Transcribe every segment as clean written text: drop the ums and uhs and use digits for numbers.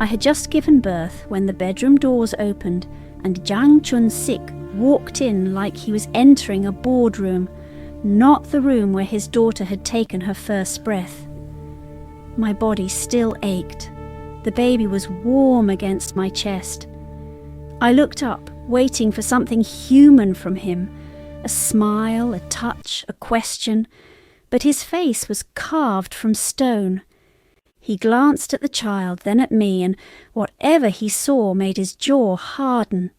I had just given birth when the bedroom doors opened and Jang Chun-sik walked in like he was entering a boardroom, not the room where his daughter had taken her first breath. My body still ached. The baby was warm against my chest. I looked up, waiting for something human from him, a smile, a touch, a question, but his face was carved from stone. He glanced at the child, then at me, and whatever he saw made his jaw harden.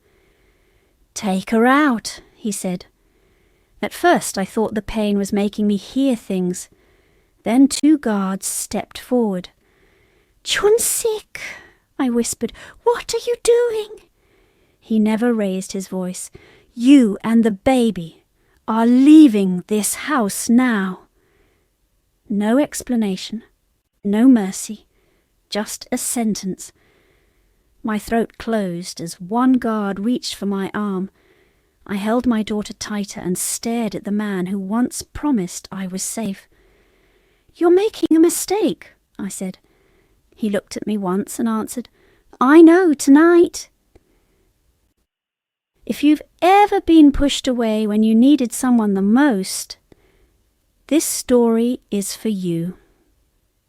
"Take her out," he said. At first I thought the pain was making me hear things. Then 2 guards stepped forward. "Chun-sik," I whispered, "what are you doing?" He never raised his voice. "You and the baby are leaving this house now." No explanation, no mercy, just a sentence. My throat closed as one guard reached for my arm. I held my daughter tighter and stared at the man who once promised I was safe. "You're making a mistake," I said. He looked at me once and answered, "I know tonight." If you've ever been pushed away when you needed someone the most, this story is for you.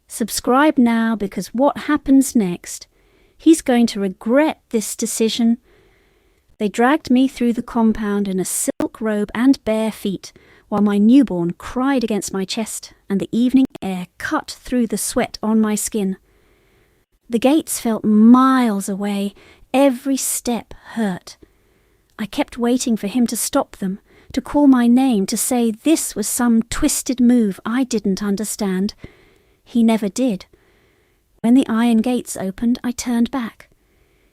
Subscribe now, because what happens next? He's going to regret this decision. They dragged me through the compound in a silk robe and bare feet, while my newborn cried against my chest and the evening air cut through the sweat on my skin. The gates felt miles away. Every step hurt. I kept waiting for him to stop them, to call my name, to say this was some twisted move I didn't understand. He never did. When the iron gates opened, I turned back.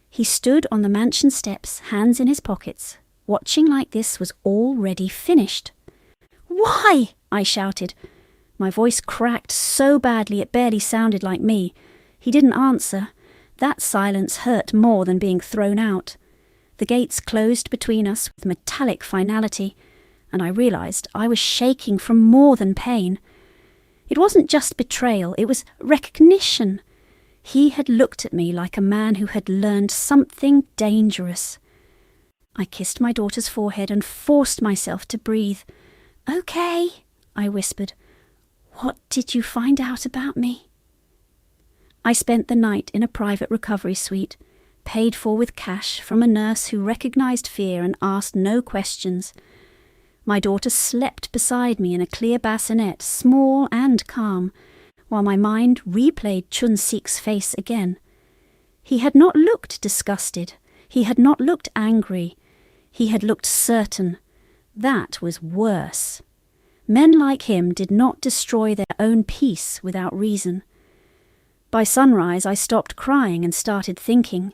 He stood on the mansion steps, hands in his pockets, watching like this was already finished. "Why?" I shouted. My voice cracked so badly it barely sounded like me. He didn't answer. That silence hurt more than being thrown out. The gates closed between us with metallic finality, and I realized I was shaking from more than pain. It wasn't just betrayal, it was recognition. He had looked at me like a man who had learned something dangerous. I kissed my daughter's forehead and forced myself to breathe. "Okay," I whispered. "What did you find out about me?" I spent the night in a private recovery suite, paid for with cash from a nurse who recognized fear and asked no questions. My daughter slept beside me in a clear bassinet, small and calm, while my mind replayed Chun-sik's face again. He had not looked disgusted. He had not looked angry. He had looked certain. That was worse. Men like him did not destroy their own peace without reason. By sunrise, I stopped crying and started thinking.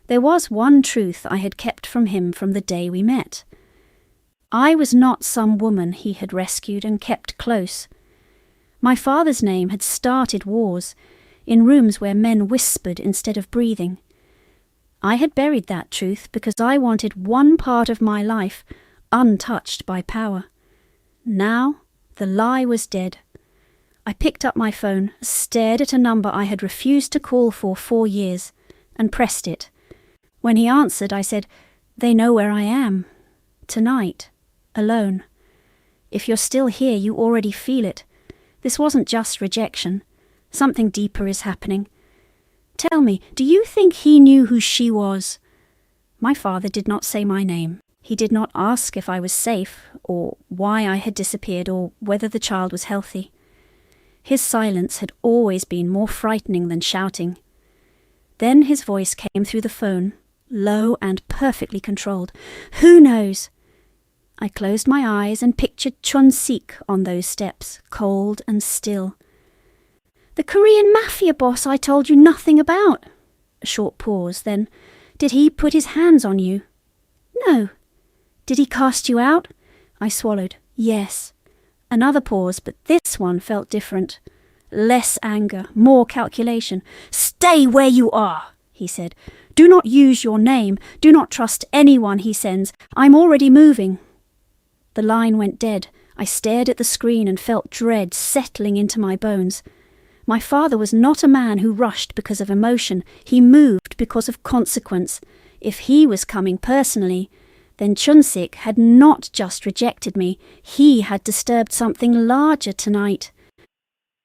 There was one truth I had kept from him from the day we met. I was not some woman he had rescued and kept close. My father's name had started wars, in rooms where men whispered instead of breathing. I had buried that truth because I wanted one part of my life untouched by power. Now the lie was dead. I picked up my phone, stared at a number I had refused to call for 4 years, and pressed it. When he answered, I said, "They know where I am. Tonight. Alone. If you're still here, you already feel it. This wasn't just rejection. Something deeper is happening. Tell me, do you think he knew who she was?" My father did not say my name. He did not ask if I was safe, or why I had disappeared, or whether the child was healthy. His silence had always been more frightening than shouting. Then his voice came through the phone, low and perfectly controlled. "Who knows?" I closed my eyes and pictured Chun-sik on those steps, cold and still. "The Korean Mafia boss I told you nothing about." A short pause, then, "Did he put his hands on you?" "No." "Did he cast you out?" I swallowed. "Yes." Another pause, but this one felt different. Less anger, more calculation. "Stay where you are," he said. "Do not use your name. Do not trust anyone he sends. I'm already moving." The line went dead. I stared at the screen and felt dread settling into my bones. My father was not a man who rushed because of emotion. He moved because of consequence. If he was coming personally, then Chunsik had not just rejected me. He had disturbed something larger tonight.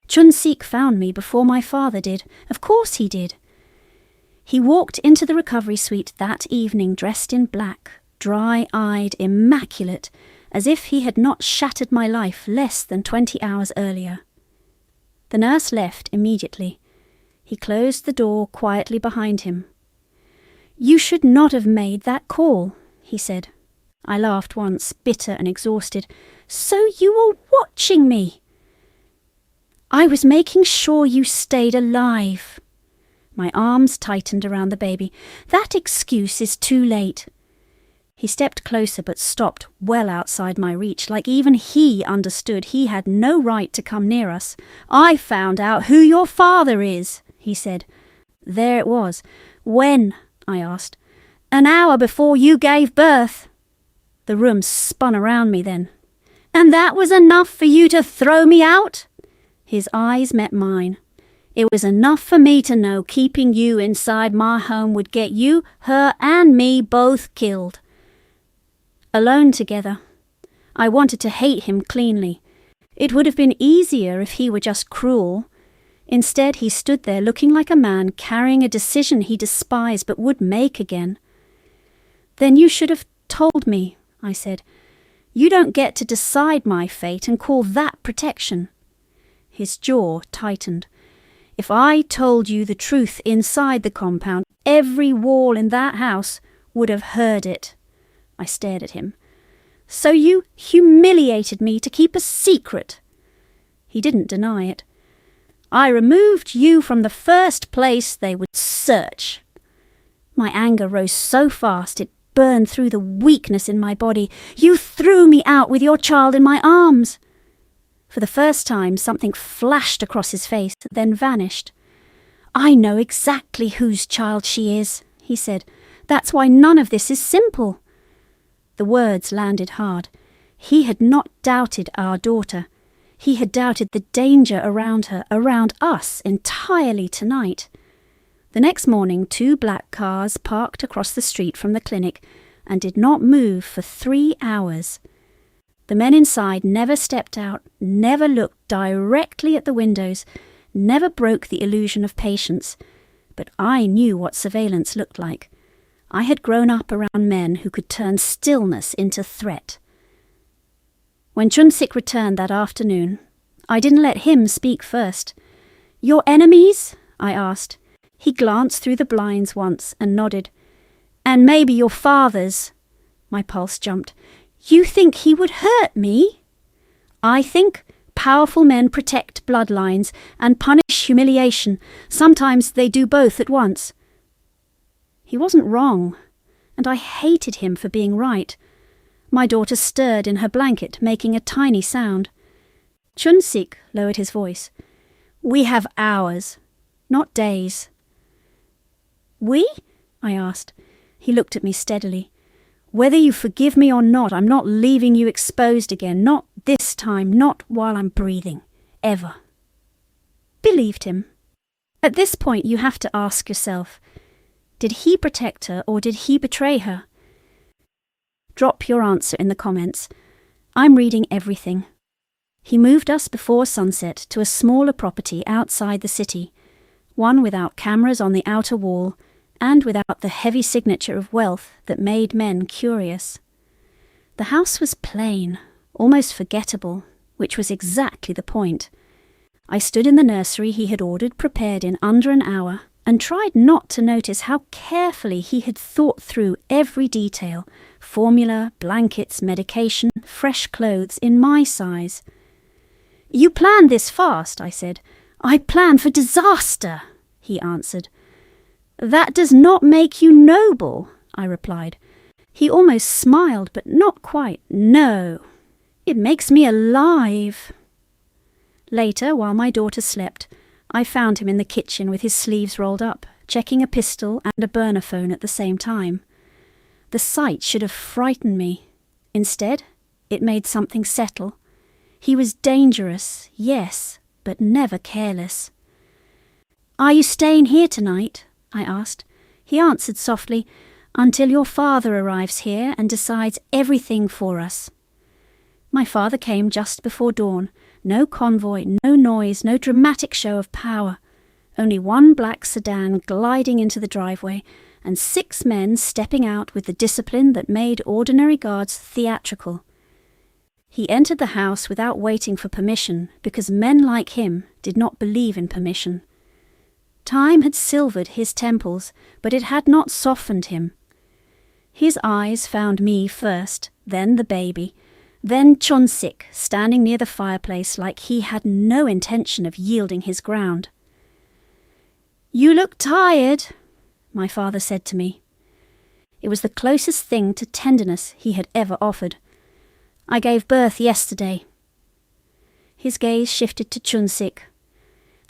Chunsik found me before my father did. Of course he did. He walked into the recovery suite that evening dressed in black, dry-eyed, immaculate, as if he had not shattered my life less than 20 hours earlier. The nurse left immediately. He closed the door quietly behind him. "You should not have made that call," he said. I laughed once, bitter and exhausted. "So you were watching me?" "I was making sure you stayed alive." My arms tightened around the baby. "That excuse is too late." He stepped closer but stopped well outside my reach, like even he understood he had no right to come near us. "I found out who your father is," he said. There it was. "When?" I asked. "An hour before you gave birth." The room spun around me then. "And that was enough for you to throw me out?" His eyes met mine. "It was enough for me to know keeping you inside my home would get you, her, and me both killed." Alone together. I wanted to hate him cleanly. It would have been easier if he were just cruel. Instead, he stood there looking like a man carrying a decision he despised but would make again. "Then you should have told me," I said. "You don't get to decide my fate and call that protection." His jaw tightened. "If I told you the truth inside the compound, every wall in that house would have heard it." I stared at him. "So you humiliated me to keep a secret?" He didn't deny it. "I removed you from the first place they would search." My anger rose so fast it burned through the weakness in my body. "You threw me out with your child in my arms." For the first time, something flashed across his face, then vanished. "I know exactly whose child she is," he said. "That's why none of this is simple." The words landed hard. He had not doubted our daughter. He had doubted the danger around her, around us, entirely tonight. The next morning, 2 black cars parked across the street from the clinic and did not move for 3 hours. The men inside never stepped out, never looked directly at the windows, never broke the illusion of patience. But I knew what surveillance looked like. I had grown up around men who could turn stillness into threat. When Chunsik returned that afternoon, I didn't let him speak first. "Your enemies?" I asked. He glanced through the blinds once and nodded. "And maybe your father's." My pulse jumped. "You think he would hurt me?" "I think powerful men protect bloodlines and punish humiliation. Sometimes they do both at once." He wasn't wrong, and I hated him for being right. My daughter stirred in her blanket, making a tiny sound. Chunsik lowered his voice. "We have hours, not days." "We?" I asked. He looked at me steadily. "Whether you forgive me or not, I'm not leaving you exposed again. Not this time, not while I'm breathing. Ever." Believed him. At this point, you have to ask yourself, did he protect her or did he betray her? Drop your answer in the comments. I'm reading everything. He moved us before sunset to a smaller property outside the city, one without cameras on the outer wall and without the heavy signature of wealth that made men curious. The house was plain, almost forgettable, which was exactly the point. I stood in the nursery he had ordered prepared in under an hour and tried not to notice how carefully he had thought through every detail, formula, blankets, medication, fresh clothes in my size. "You planned this fast," I said. "I plan for disaster," he answered. "That does not make you noble," I replied. He almost smiled, but not quite. "No, it makes me alive." Later, while my daughter slept, I found him in the kitchen with his sleeves rolled up, checking a pistol and a burner phone at the same time. The sight should have frightened me. Instead, it made something settle. He was dangerous, yes, but never careless. "Are you staying here tonight?" I asked. He answered softly, "Until your father arrives here and decides everything for us." My father came just before dawn. No convoy, no noise, no dramatic show of power. Only one black sedan gliding into the driveway, and 6 men stepping out with the discipline that made ordinary guards theatrical. He entered the house without waiting for permission, because men like him did not believe in permission. Time had silvered his temples, but it had not softened him. His eyes found me first, then the baby, then Chun-sik standing near the fireplace like he had no intention of yielding his ground. "You look tired," my father said to me. It was the closest thing to tenderness he had ever offered. "I gave birth yesterday." His gaze shifted to Chun-sik.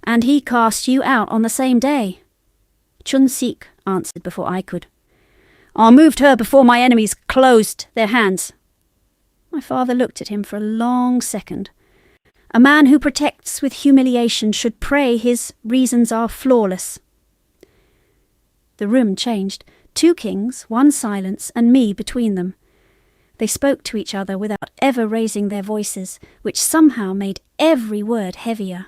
"And he cast you out on the same day." Chun-sik answered before I could. "I moved her before my enemies closed their hands." My father looked at him for a long second. A man who protects with humiliation should pray his reasons are flawless. The room changed. 2 kings, 1 silence, and me between them. They spoke to each other without ever raising their voices, which somehow made every word heavier.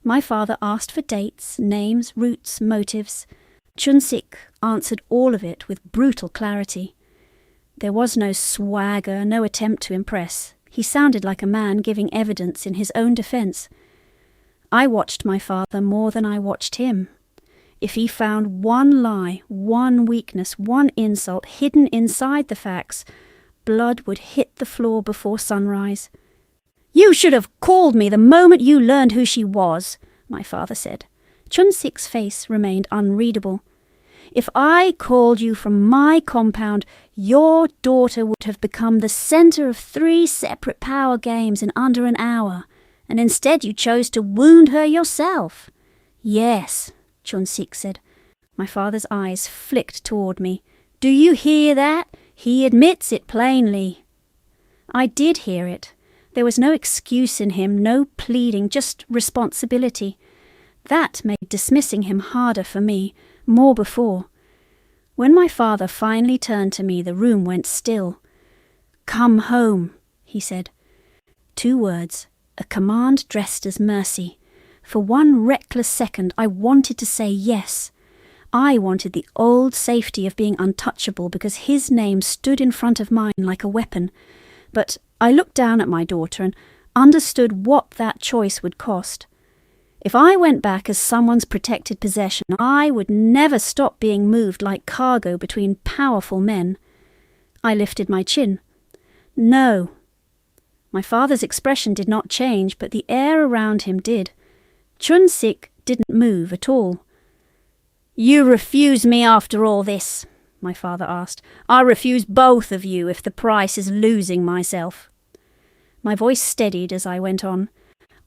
My father asked for dates, names, routes, motives. Chun-sik answered all of it with brutal clarity. There was no swagger, no attempt to impress. He sounded like a man giving evidence in his own defense. I watched my father more than I watched him. If he found one lie, one weakness, one insult hidden inside the facts, blood would hit the floor before sunrise. "You should have called me the moment you learned who she was," my father said. Chun-sik's face remained unreadable. "If I called you from my compound, your daughter would have become the center of 3 separate power games in under an hour, and instead you chose to wound her yourself." "Yes," Chun-sik said. My father's eyes flicked toward me. "Do you hear that? He admits it plainly." I did hear it. There was no excuse in him, no pleading, just responsibility. That made dismissing him harder for me, more before. When my father finally turned to me, the room went still. "Come home," he said. 2 words, a command dressed as mercy. For one reckless second, I wanted to say yes. I wanted the old safety of being untouchable because his name stood in front of mine like a weapon. But I looked down at my daughter and understood what that choice would cost. If I went back as someone's protected possession, I would never stop being moved like cargo between powerful men. I lifted my chin. "No." My father's expression did not change, but the air around him did. Chun-sik didn't move at all. "You refuse me after all this?" my father asked. "I refuse both of you if the price is losing myself." My voice steadied as I went on.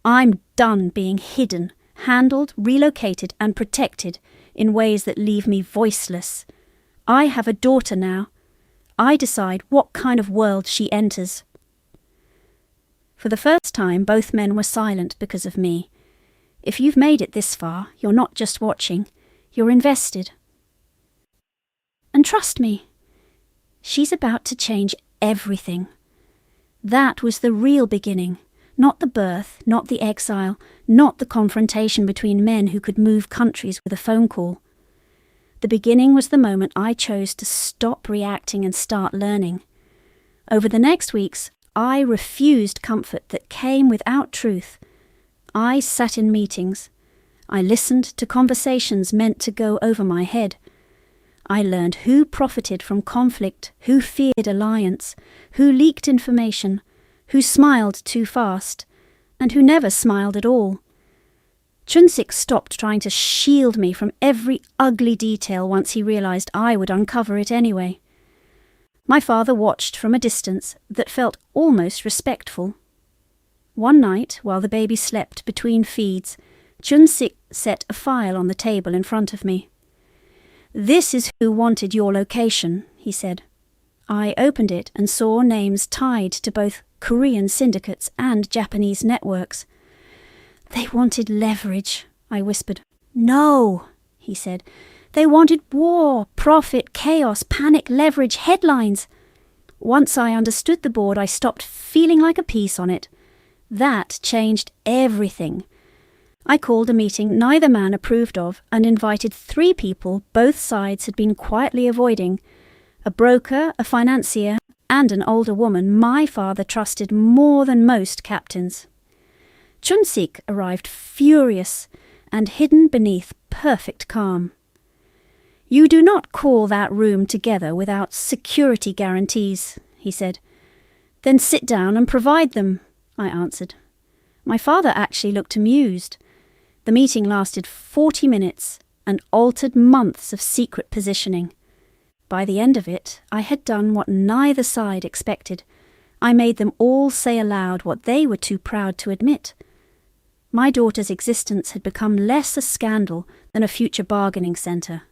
"I'm done being hidden, handled, relocated, and protected in ways that leave me voiceless. I have a daughter now. I decide what kind of world she enters." For the first time, both men were silent because of me. If you've made it this far, you're not just watching, you're invested. And trust me, she's about to change everything. That was the real beginning, not the birth, not the exile, not the confrontation between men who could move countries with a phone call. The beginning was the moment I chose to stop reacting and start learning. Over the next weeks, I refused comfort that came without truth. I sat in meetings. I listened to conversations meant to go over my head. I learned who profited from conflict, who feared alliance, who leaked information, who smiled too fast, and who never smiled at all. Chun-sik stopped trying to shield me from every ugly detail once he realized I would uncover it anyway. My father watched from a distance that felt almost respectful. One night, while the baby slept between feeds, Chun-sik set a file on the table in front of me. "This is who wanted your location," he said. I opened it and saw names tied to both Korean syndicates and Japanese networks. "They wanted leverage," I whispered. No, he said. They wanted war, profit, chaos, panic, leverage, headlines. Once I understood the board, I stopped feeling like a piece on it. That changed everything. I called a meeting neither man approved of and invited 3 people both sides had been quietly avoiding: a broker, a financier, and an older woman my father trusted more than most captains. Chunsik arrived furious and hidden beneath perfect calm. You do not call that room together without security guarantees, he said. Then sit down and provide them, I answered. My father actually looked amused. The meeting lasted 40 minutes and altered months of secret positioning. By the end of it, I had done what neither side expected. I made them all say aloud what they were too proud to admit. My daughter's existence had become less a scandal than a future bargaining centre.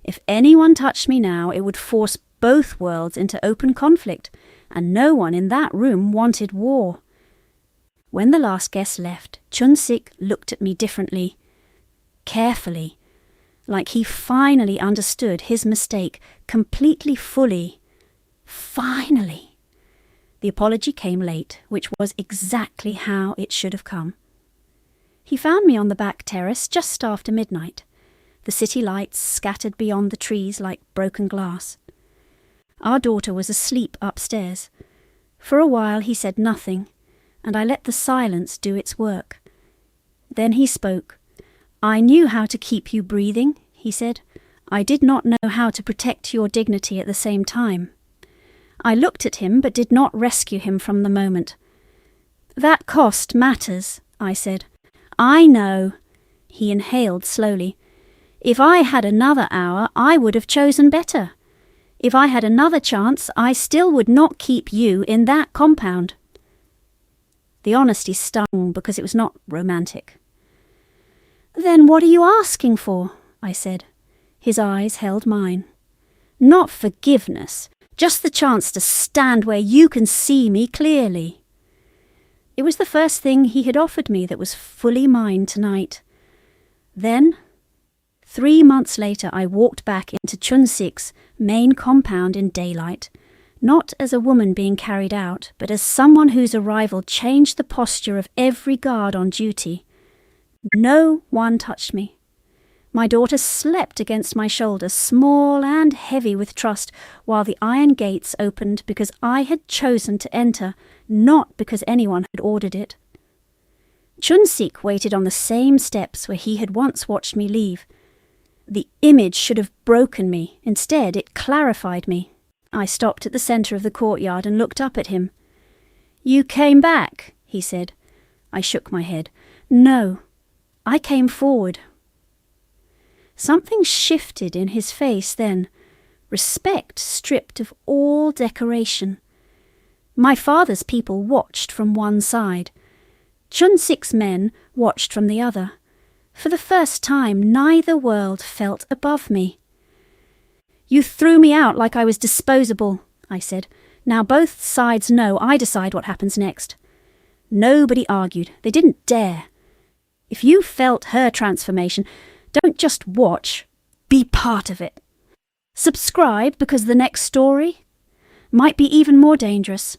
If anyone touched me now, it would force both worlds into open conflict, and no one in that room wanted war. When the last guest left, Chunsik looked at me differently, carefully, like he finally understood his mistake completely fully. Finally! The apology came late, which was exactly how it should have come. He found me on the back terrace just after midnight. The city lights scattered beyond the trees like broken glass. Our daughter was asleep upstairs. For a while he said nothing, and I let the silence do its work. Then he spoke. I knew how to keep you breathing, he said. I did not know how to protect your dignity at the same time. I looked at him but did not rescue him from the moment. That cost matters, I said. I know. He inhaled slowly. If I had another hour, I would have chosen better. If I had another chance, I still would not keep you in that compound. The honesty stung because it was not romantic. Then what are you asking for? I said. His eyes held mine. Not forgiveness, just the chance to stand where you can see me clearly. It was the first thing he had offered me that was fully mine tonight. Then, 3 months later, I walked back into Chunsik's main compound in daylight, not as a woman being carried out, but as someone whose arrival changed the posture of every guard on duty. No one touched me. My daughter slept against my shoulder, small and heavy with trust, while the iron gates opened because I had chosen to enter, not because anyone had ordered it. Chunsik waited on the same steps where he had once watched me leave. The image should have broken me. Instead, it clarified me. I stopped at the centre of the courtyard and looked up at him. You came back, he said. I shook my head. No, I came forward. Something shifted in his face then, respect stripped of all decoration. My father's people watched from one side. Chunsik's men watched from the other. For the first time, neither world felt above me. You threw me out like I was disposable, I said. Now both sides know I decide what happens next. Nobody argued. They didn't dare. If you felt her transformation, don't just watch, be part of it. Subscribe because the next story might be even more dangerous.